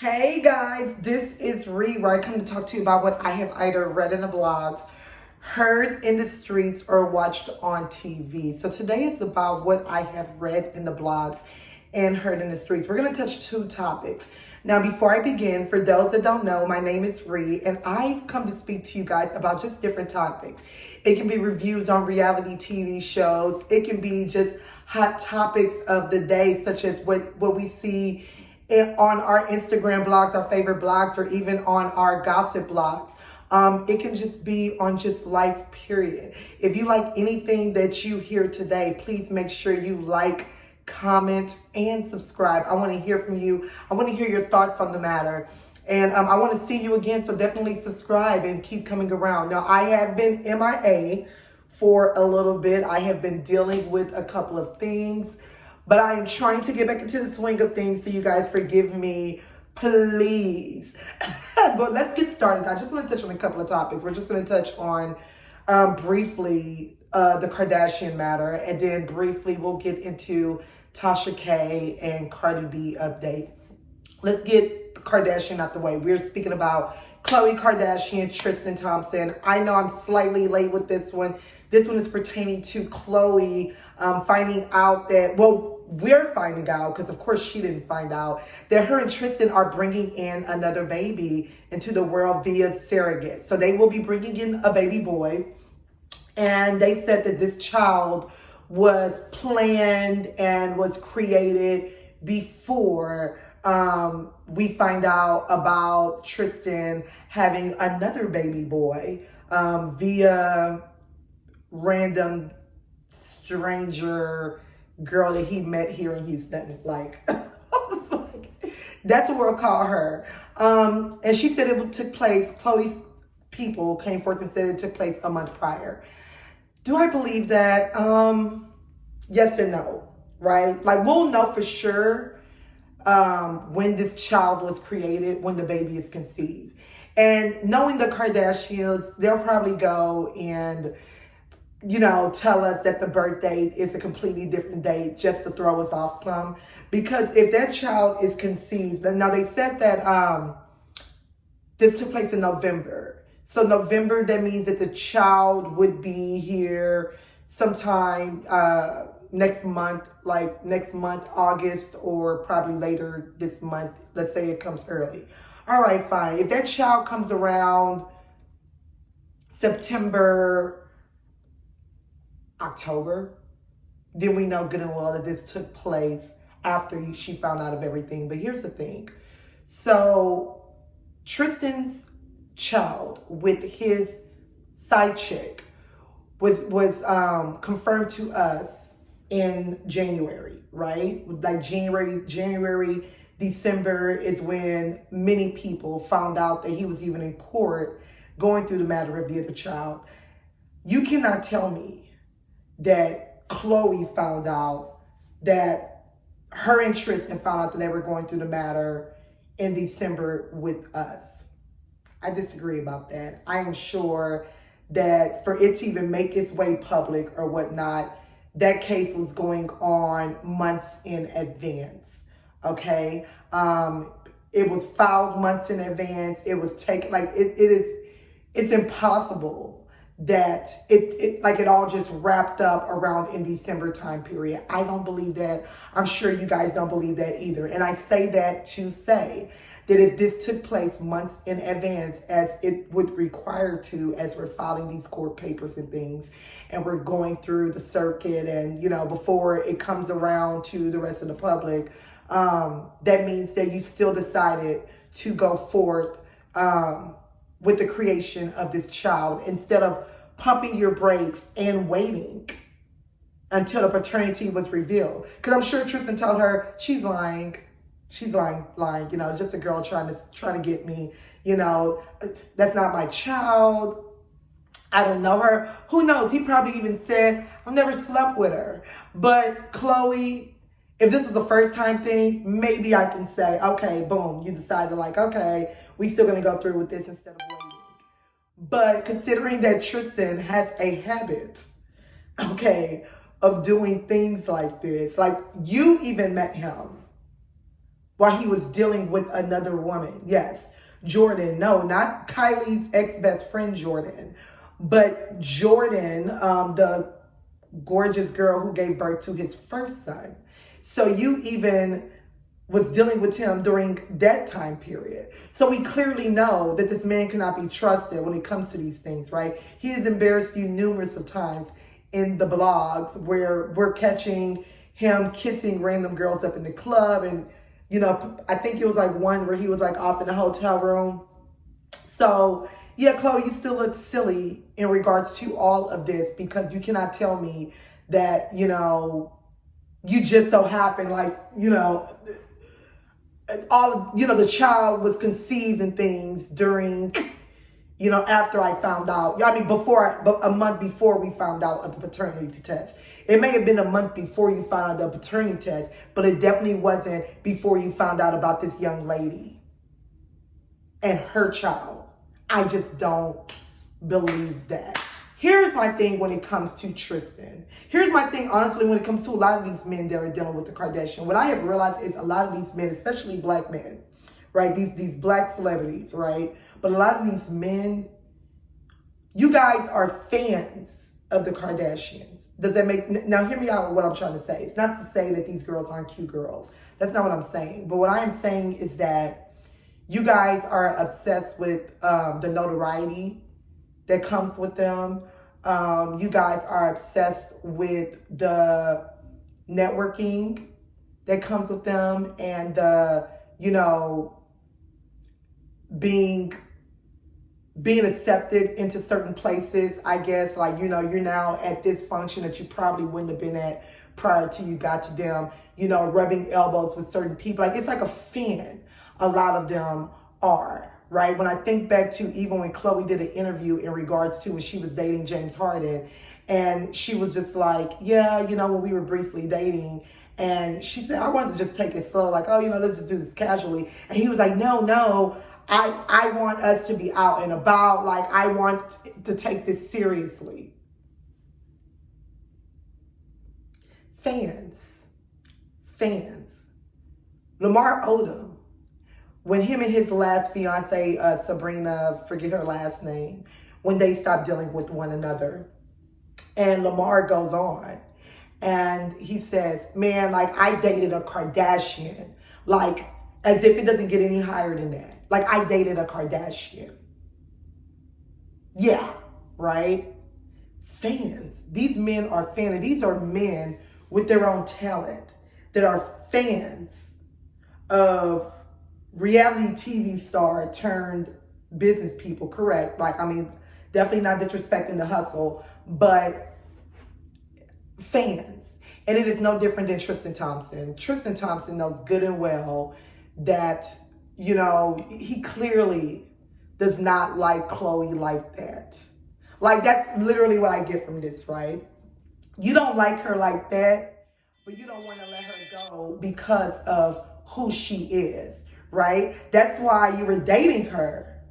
Hey guys, this is Ree, where I come to talk to you about what I have either read in the blogs, heard in the streets, or watched on TV. So today is about what I have read in the blogs and heard in the streets. We're going to touch two topics. Now, before I begin, for those that don't know, my name is Ree, and I've come to speak to you guys about just different topics. It can be reviews on reality TV shows. It can be just hot topics of the day, such as what we see on our Instagram blogs, our favorite blogs, or even on our gossip blogs. It can just be on just life, period. If you like anything that you hear today, please make sure you like, comment, and subscribe. I want to hear from you. I want to hear your thoughts on the matter. And I want to see you again, so definitely subscribe and keep coming around. Now, I have been MIA for a little bit. I have been dealing with a couple of things, but I am trying to get back into the swing of things, so you guys forgive me, please. But let's get started. I just want to touch on a couple of topics. We're just going to touch on briefly the Kardashian matter, and then briefly we'll get into Tasha K and Cardi B update. Let's get Kardashian out the way. We're speaking about Khloe Kardashian, Tristan Thompson. I know I'm slightly late with this one. This one is pertaining to Khloe finding out that, we're finding out, because of course she didn't find out, that her and Tristan are bringing in another baby into the world via surrogate. So they will be bringing in a baby boy. And they said that this child was planned and was created before we find out about Tristan having another baby boy via random stranger girl that he met here in Houston. That's what we'll call her. And she said it took place, Khloe's people came forth and said it took place a month prior. Do I believe that? Yes and no, right? We'll know for sure when this child was created, when the baby is conceived. And knowing the Kardashians, they'll probably go and, tell us that the birth date is a completely different date just to throw us off some. Because if that child is conceived, now they said that this took place in November. So November, that means that the child would be here sometime next month, August, or probably later this month. Let's say it comes early. All right, fine. If that child comes around September, October, then we know good and well that this took place after she found out of everything. But here's the thing. So Tristan's child with his side chick was confirmed to us in January, right? January, December is when many people found out that he was even in court going through the matter of the other child. You cannot tell me that Khloe found out, that her and Tristan found out that they were going through the matter in December with us. I disagree about that. I am sure that for it to even make its way public or whatnot, that case was going on months in advance, okay? It was filed months in advance. It was taken, it's impossible that it all just wrapped up around in December time period. I don't believe that. I'm sure you guys don't believe that either. And I say that to say that if this took place months in advance, as it would require to, as we're filing these court papers and things, and we're going through the circuit, and before it comes around to the rest of the public, that means that you still decided to go forth with the creation of this child, instead of pumping your brakes and waiting until the paternity was revealed. Because I'm sure Tristan told her she's lying. She's lying, just a girl trying to get me, that's not my child. I don't know her. Who knows? He probably even said, I've never slept with her. But Khloe, if this was a first time thing, maybe I can say, okay, boom, you decided okay, we still gonna go through with this instead of waiting. But considering that Tristan has a habit, of doing things like this, you even met him while he was dealing with another woman. Yes, Jordan. No, not Kylie's ex-best friend, Jordan, but Jordan, the gorgeous girl who gave birth to his first son. So you even was dealing with him during that time period. So we clearly know that this man cannot be trusted when it comes to these things, right? He has embarrassed you numerous of times in the blogs where we're catching him kissing random girls up in the club. And, you know, I think it was like one where he was like off in the hotel room. So yeah, Khloe, you still look silly in regards to all of this, because you cannot tell me that, you know, you just so happen, like, you know, the child was conceived and things during, you know, after I found out. I mean, a month before we found out of the paternity test. It may have been a month before you found out the paternity test, but it definitely wasn't before you found out about this young lady and her child. I just don't believe that. Here's my thing when it comes to Tristan. Here's my thing, honestly, when it comes to a lot of these men that are dealing with the Kardashian. What I have realized is a lot of these men, especially black men, right? These black celebrities, right? But a lot of these men, you guys are fans of the Kardashians. Does that make, now hear me out with what I'm trying to say. It's not to say that these girls aren't cute girls. That's not what I'm saying. But what I am saying is that you guys are obsessed with the notoriety that comes with them. You guys are obsessed with the networking that comes with them, and the, you know, being accepted into certain places, I guess. Like, you know, you're now at this function that you probably wouldn't have been at prior to you got to them, you know, rubbing elbows with certain people. Like, it's like a fan. A lot of them are. Right? When I think back to even when Khloe did an interview in regards to when she was dating James Harden, and she was just like, yeah, you know, when we were briefly dating, and she said, I wanted to just take it slow, like, oh, you know, let's just do this casually. And he was like, no, I want us to be out and about. Like, I want to take this seriously. Fans. Lamar Odom, when him and his last fiance, Sabrina, forget her last name, when they stopped dealing with one another. And Lamar goes on and he says, man, like, I dated a Kardashian. Like, as if it doesn't get any higher than that. Like, I dated a Kardashian. Yeah, right? Fans. These men are fans. These are men with their own talent that are fans of reality TV star turned business people, correct? Like, I mean, definitely not disrespecting the hustle, but fans. And it is no different than Tristan Thompson. Tristan Thompson knows good and well that, you know, he clearly does not like Khloe like that. Like, that's literally what I get from this, right? You don't like her like that, but you don't want to let her go because of who she is. Right? That's why you were dating her.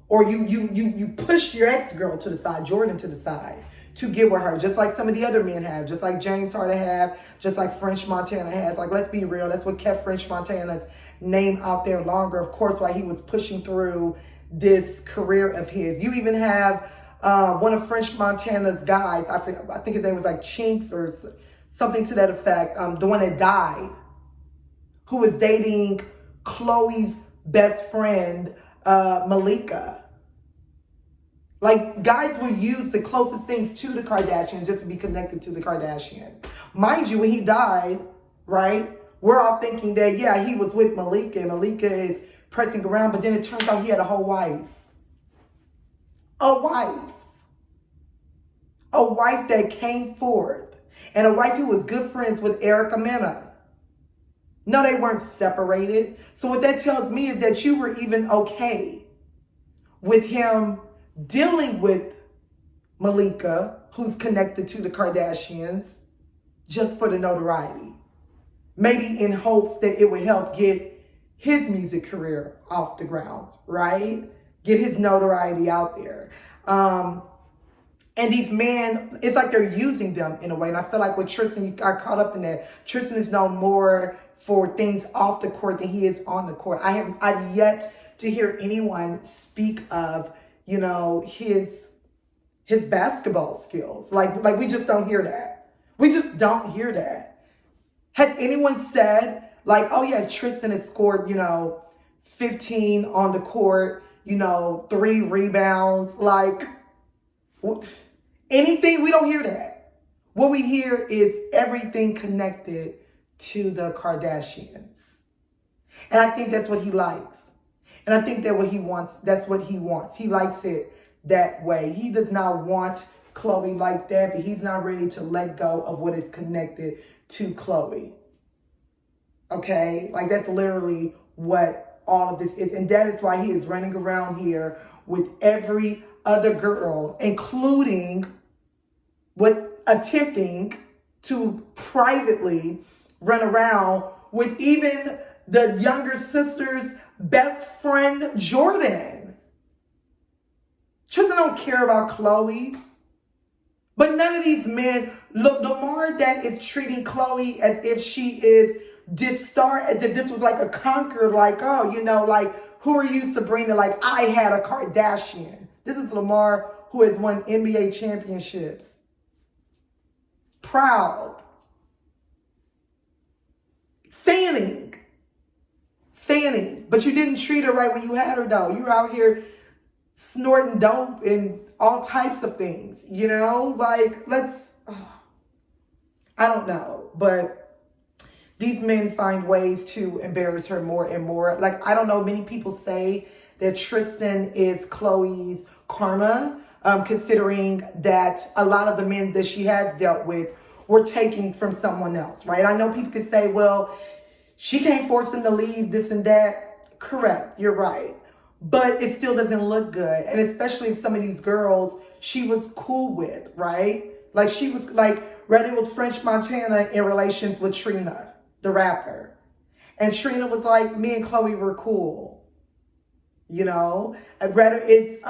Or you pushed your ex-girl to the side, Jordan to the side, to get with her, just like some of the other men have, just like James Harden have, just like French Montana has. Like, let's be real, that's what kept French Montana's name out there longer, of course, while he was pushing through this career of his. You even have one of French Montana's guys, I think his name was like Chinks or something to that effect, the one that died, who was dating Khloe's best friend, Malika. Like, guys will use the closest things to the Kardashians just to be connected to the Kardashian. Mind you, when he died, right, we're all thinking that, yeah, he was with Malika and Malika is pressing around, but then it turns out he had a whole wife. A wife. A wife that came forth. And a wife who was good friends with Erica Mena. No, they weren't separated. So what that tells me is that you were even okay with him dealing with Malika, who's connected to the Kardashians, just for the notoriety. Maybe in hopes that it would help get his music career off the ground, right? Get his notoriety out there. And these men, it's like they're using them in a way. And I feel like with Tristan, you got caught up in that. Tristan is known more for things off the court than he is on the court. I've yet to hear anyone speak of, you know, his basketball skills. Like we just don't hear that. We just don't hear that. Has anyone said, like, oh yeah, Tristan has scored, you know, 15 on the court, you know, 3 rebounds, like anything? We don't hear that. What we hear is everything connected to the Kardashians. And I think that's what he likes. And I think that what he wants, that's what he wants. He likes it that way. He does not want Khloe like that, but he's not ready to let go of what is connected to Khloe. Okay? Like, that's literally what all of this is. And that is why he is running around here with every other girl, including attempting to privately run around with even the younger sister's best friend, Jordan. Tristan don't care about Khloe. But none of these men, look, Lamar that is treating Khloe as if she is this star, as if this was like a conqueror, like, oh, you know, like, who are you, Sabrina? Like, I had a Kardashian. This is Lamar, who has won NBA championships. Proud. Fanning. But you didn't treat her right when you had her, though. You were out here snorting dope and all types of things, you know? Like, I don't know. But these men find ways to embarrass her more and more. Like, I don't know, many people say that Tristan is Khloe's karma, considering that a lot of the men that she has dealt with were taken from someone else, right? I know people could say, well, she can't force him to leave, this and that. Correct, you're right. But it still doesn't look good. And especially if some of these girls she was cool with, right? Like, she was like, Reddit was French Montana in relations with Trina, the rapper. And Trina was like, me and Khloe were cool. You know? Reddit, it's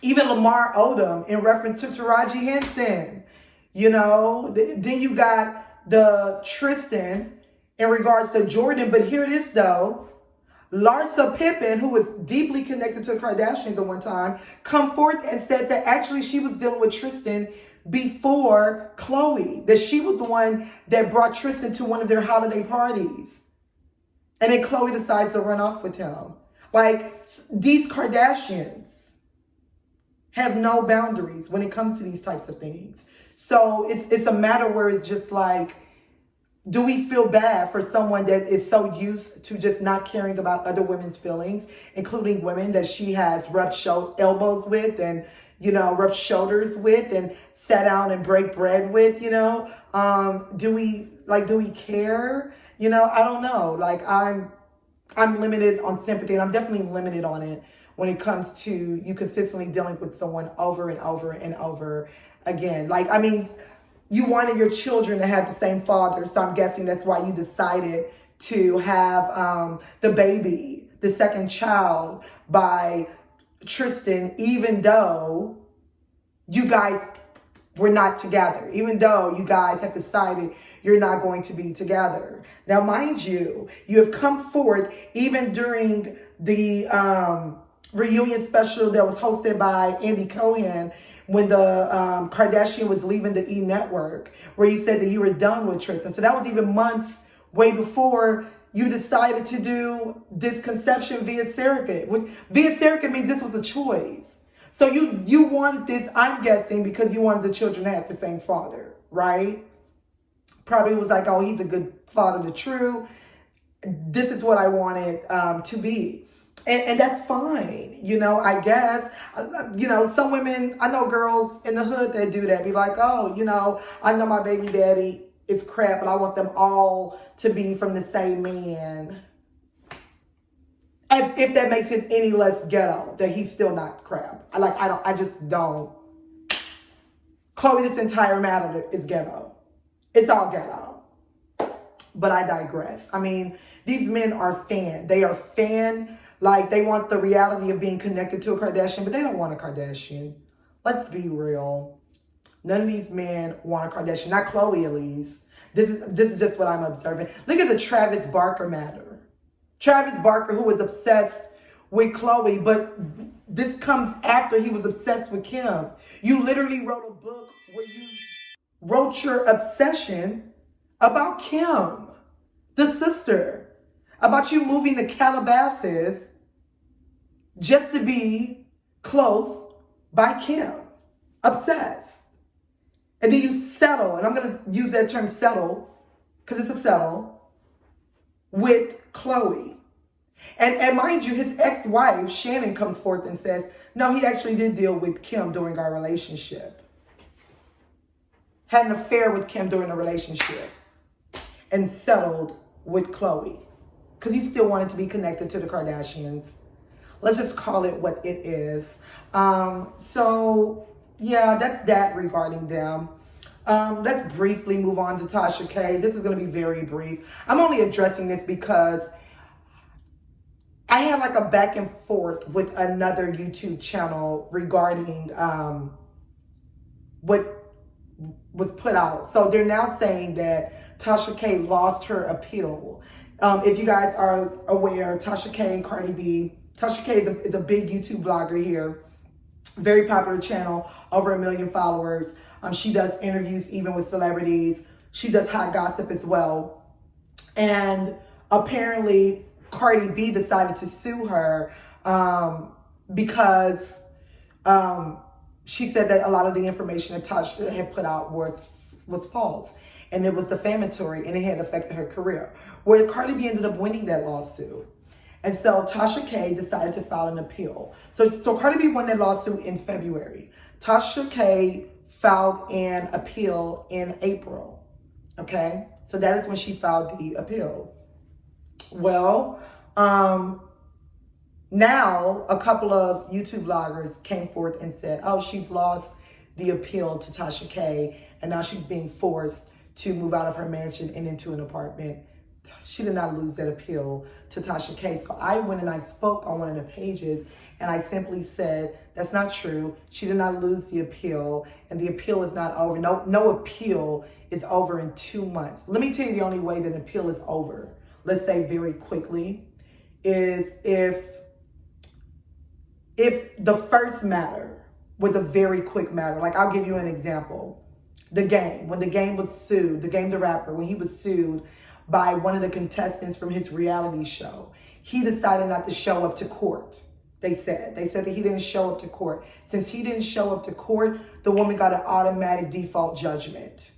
even Lamar Odom in reference to Taraji Henson. You know? Then you got the Tristan in regards to Jordan. But here it is, though. Larsa Pippen, who was deeply connected to the Kardashians at one time, come forth and says that actually she was dealing with Tristan before Khloe. That she was the one that brought Tristan to one of their holiday parties. And then Khloe decides to run off with him. Like, these Kardashians have no boundaries when it comes to these types of things. So it's a matter where it's just like, do we feel bad for someone that is so used to just not caring about other women's feelings, including women that she has rubbed elbows with and, you know, rubbed shoulders with and sat down and break bread with, you know? Do we care? You know, I don't know. Like, I'm limited on sympathy, and I'm definitely limited on it when it comes to you consistently dealing with someone over and over and over again. Like, I mean, you wanted your children to have the same father, so I'm guessing that's why you decided to have the baby, the second child, by Tristan, even though you guys were not together, even though you guys have decided you're not going to be together. Now, mind you, you have come forward even during the reunion special that was hosted by Andy Cohen, when the Kardashian was leaving the E! Network, where you said that you were done with Tristan. So that was even months way before you decided to do this conception via surrogate. Via surrogate means this was a choice. So you wanted this, I'm guessing, because you wanted the children to have the same father, right? Probably was like, oh, he's a good father to True. This is what I wanted to be. And that's fine, you know, I guess. You know, some women, I know girls in the hood that do that. Be like, oh, you know, I know my baby daddy is crap, but I want them all to be from the same man. As if that makes it any less ghetto, that he's still not crap. I just don't. Khloe, this entire matter is ghetto. It's all ghetto. But I digress. I mean, these men are They are like, they want the reality of being connected to a Kardashian, but they don't want a Kardashian. Let's be real. None of these men want a Kardashian. Not Khloe, at least. This is just what I'm observing. Look at the Travis Barker matter. Travis Barker, who was obsessed with Khloe, but this comes after he was obsessed with Kim. You literally wrote a book where you wrote your obsession about Kim, the sister, about you moving to Calabasas just to be close by Kim. Obsessed. And then you settle, and I'm going to use that term settle, because it's a settle, with Khloe. And mind you, his ex-wife, Shannon, comes forth and says, no, he actually did deal with Kim during our relationship. Had an affair with Kim during the relationship. And settled with Khloe. Because he still wanted to be connected to the Kardashians. Let's just call it what it is. So, yeah, that's that regarding them. Let's briefly move on to Tasha K. This is going to be very brief. I'm only addressing this because I had like a back and forth with another YouTube channel regarding what was put out. So they're now saying that Tasha K lost her appeal. If you guys are aware, Tasha K and Cardi B. Tasha K is a big YouTube vlogger here. Very popular channel, over 1 million followers. She does interviews even with celebrities. She does hot gossip as well. And apparently Cardi B decided to sue her because she said that a lot of the information that Tasha had put out was false. And it was defamatory and it had affected her career. Where Cardi B ended up winning that lawsuit. And so Tasha K decided to file an appeal. So Cardi B won that lawsuit in February. Tasha K filed an appeal in April. Okay? So that is when she filed the appeal. Well, now a couple of YouTube vloggers came forth and said, oh, she's lost the appeal to Tasha K, and now she's being forced to move out of her mansion and into an apartment. She did not lose that appeal to Tasha K. So I went and I spoke on one of the pages and I simply said, that's not true. She did not lose the appeal and the appeal is not over. No appeal is over in 2 months. Let me tell you the only way that an appeal is over, let's say very quickly, is if the first matter was a very quick matter. Like I'll give you an example. The Game, when The Game was sued, The Game the rapper, when he was sued by one of the contestants from his reality show, he decided not to show up to court. They said that he didn't show up to court. Since he didn't show up to court, the woman got an automatic default judgment.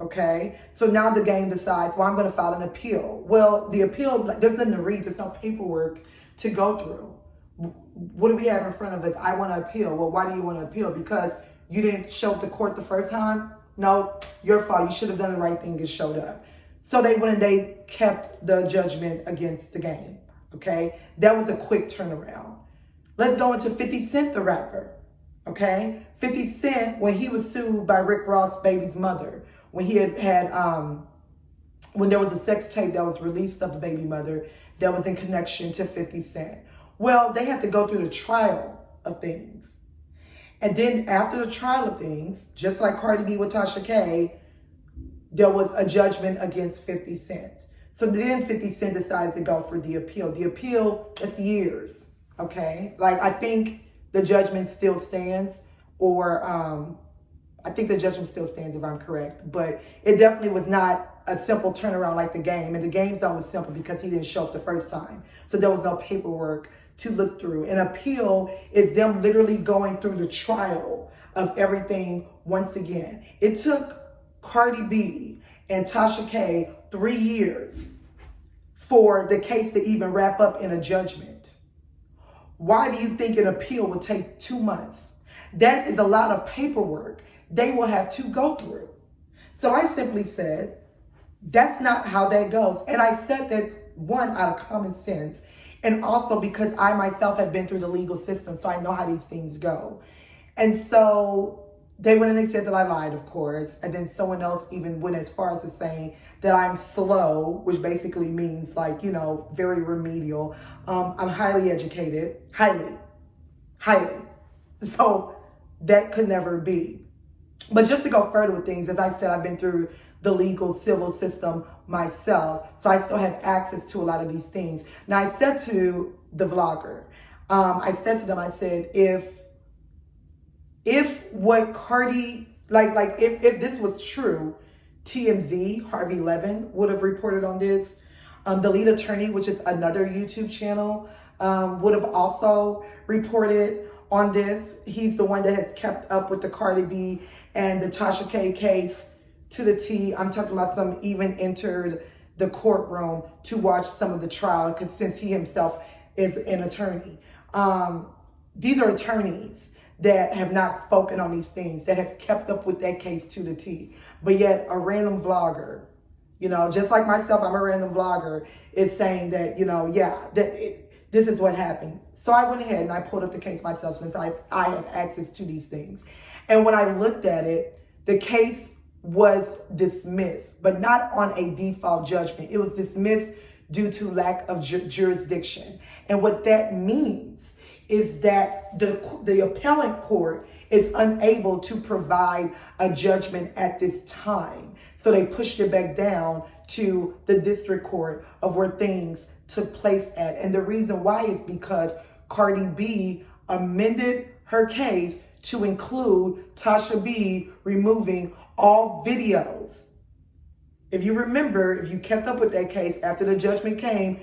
Okay? So now The Game decides, well, I'm going to file an appeal. Well, the appeal, there's nothing to read. There's no paperwork to go through. What do we have in front of us? I want to appeal. Well, why do you want to appeal? Because you didn't show up to court the first time? No, your fault. You should have done the right thing and showed up. So they went and they kept the judgment against The Game. Okay? That was a quick turnaround. Let's go into 50 Cent, the rapper. Okay? 50 Cent, when he was sued by Rick Ross' baby's mother, when he when there was a sex tape that was released of the baby mother that was in connection to 50 Cent. Well, they had to go through the trial of things. And then after the trial of things, just like Cardi B with Tasha K, there was a judgment against 50 Cent. So then 50 Cent decided to go for the appeal. The appeal, that's years, okay? Like, I think the judgment still stands, or I think the judgment still stands if I'm correct. But it definitely was not a simple turnaround like The Game. And The Game's zone was simple because he didn't show up the first time. So there was no paperwork to look through. An appeal is them literally going through the trial of everything once again. It took Cardi B and Tasha K 3 years for the case to even wrap up in a judgment. Why do you think an appeal would take 2 months? That is a lot of paperwork they will have to go through. So I simply said, that's not how that goes. And I said that, one, out of common sense, and also because I myself have been through the legal system, so I know how these things go. And so they went and they said that I lied, of course. And then someone else even went as far as to saying that I'm slow, which basically means like, you know, very remedial. I'm highly educated, highly. So that could never be. But just to go further with things, as I said, I've been through the legal civil system myself, so I still have access to a lot of these things. Now, I said to the vlogger, I said to them, I said, if what Cardi, if this was true, TMZ, Harvey Levin would have reported on this. The lead attorney, which is another YouTube channel, would have also reported on this. He's the one that has kept up with the Cardi B and the Tasha K case to the T. I'm talking about some even entered the courtroom to watch some of the trial, because since he himself is an attorney. These are attorneys that have not spoken on these things, that have kept up with that case to the T. But yet a random vlogger, you know, just like myself, I'm a random vlogger, is saying that, you know, this is what happened. So I went ahead and I pulled up the case myself, since I have access to these things. And when I looked at it, the case was dismissed, but not on a default judgment. It was dismissed due to lack of jurisdiction. And what that means is that the appellate court is unable to provide a judgment at this time. So they pushed it back down to the district court of where things took place at. And the reason why is because Cardi B amended her case to include Tasha B removing all videos. If you remember, if you kept up with that case, after the judgment came,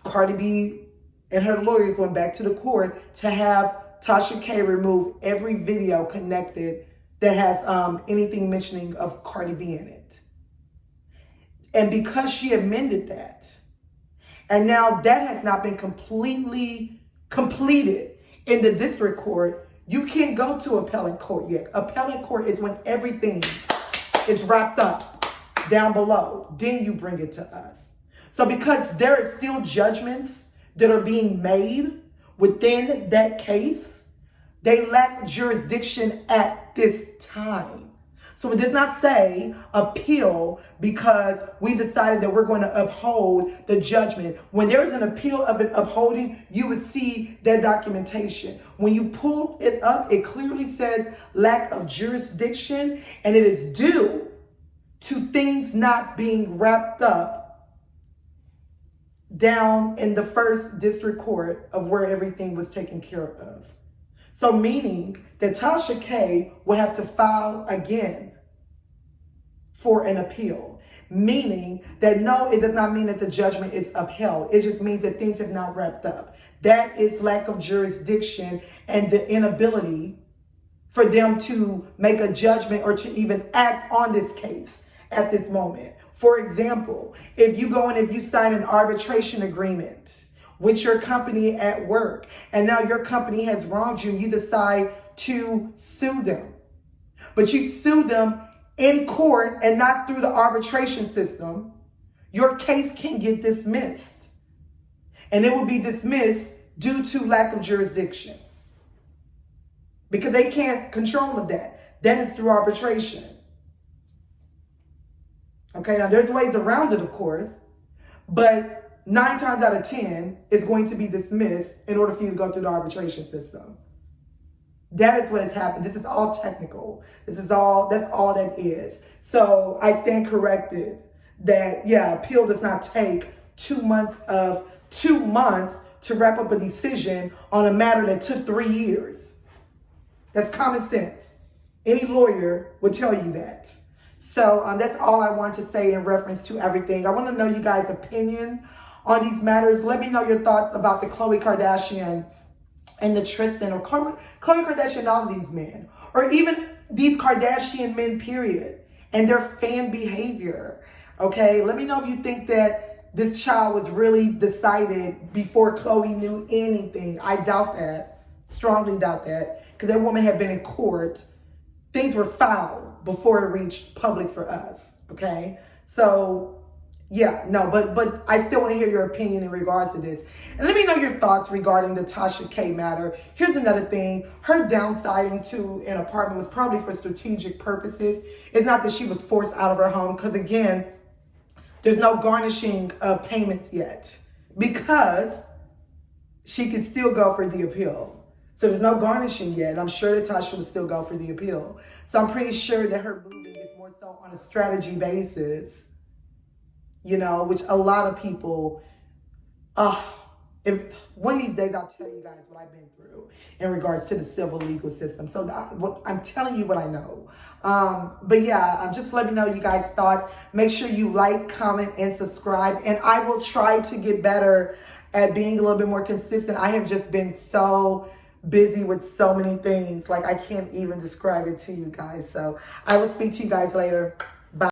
Cardi B and her lawyers went back to the court to have Tasha K remove every video connected that has anything mentioning of Cardi B in it. And because she amended that, and now that has not been completely completed in the district court, you can't go to appellate court yet. Appellate court is when everything is wrapped up down below. Then you bring it to us. So because there are still judgments that are being made within that case, they lack jurisdiction at this time. So it does not say appeal because we decided that we're going to uphold the judgment. When there is an appeal of it upholding, you would see that documentation. When you pull it up, it clearly says lack of jurisdiction, and it is due to things not being wrapped up down in the first district court of where everything was taken care of. So meaning that Tasha K will have to file again for an appeal. Meaning that no, it does not mean that the judgment is upheld. It just means that things have not wrapped up. That is lack of jurisdiction and the inability for them to make a judgment or to even act on this case at this moment. For example, if you go and if you sign an arbitration agreement with your company at work, and now your company has wronged you, you decide to sue them. But you sue them in court and not through the arbitration system, your case can get dismissed. And it will be dismissed due to lack of jurisdiction. Because they can't control of that. That is through arbitration. Okay, now there's ways around it, of course, but 9 times out of 10, it's going to be dismissed in order for you to go through the arbitration system. That is what has happened. This is all technical. That's all that is. So I stand corrected that, appeal does not take 2 months to wrap up a decision on a matter that took 3 years. That's common sense. Any lawyer would tell you that. So that's all I want to say in reference to everything. I want to know you guys' opinion on these matters. Let me know your thoughts about the Khloe Kardashian and the Tristan, or Khloe Kardashian, all these men, or even these Kardashian men, period, and their fan behavior. Okay, let me know if you think that this child was really decided before Khloe knew anything. I doubt that, strongly doubt that, because that woman had been in court. Things were filed before it reached public for us. Okay, so. But I still want to hear your opinion in regards to this. And let me know your thoughts regarding the Tasha K matter. Here's another thing. Her downsizing to an apartment was probably for strategic purposes. It's not that she was forced out of her home, because again, there's no garnishing of payments yet, because she can still go for the appeal. So there's no garnishing yet. And I'm sure that Tasha would still go for the appeal. So I'm pretty sure that her moving is more so on a strategy basis, you know, which a lot of people, if one of these days I'll tell you guys what I've been through in regards to the civil legal system. So I'm telling you what I know. But yeah, just let me know you guys' thoughts. Make sure you like, comment, and subscribe. And I will try to get better at being a little bit more consistent. I have just been so busy with so many things. Like, I can't even describe it to you guys. So I will speak to you guys later.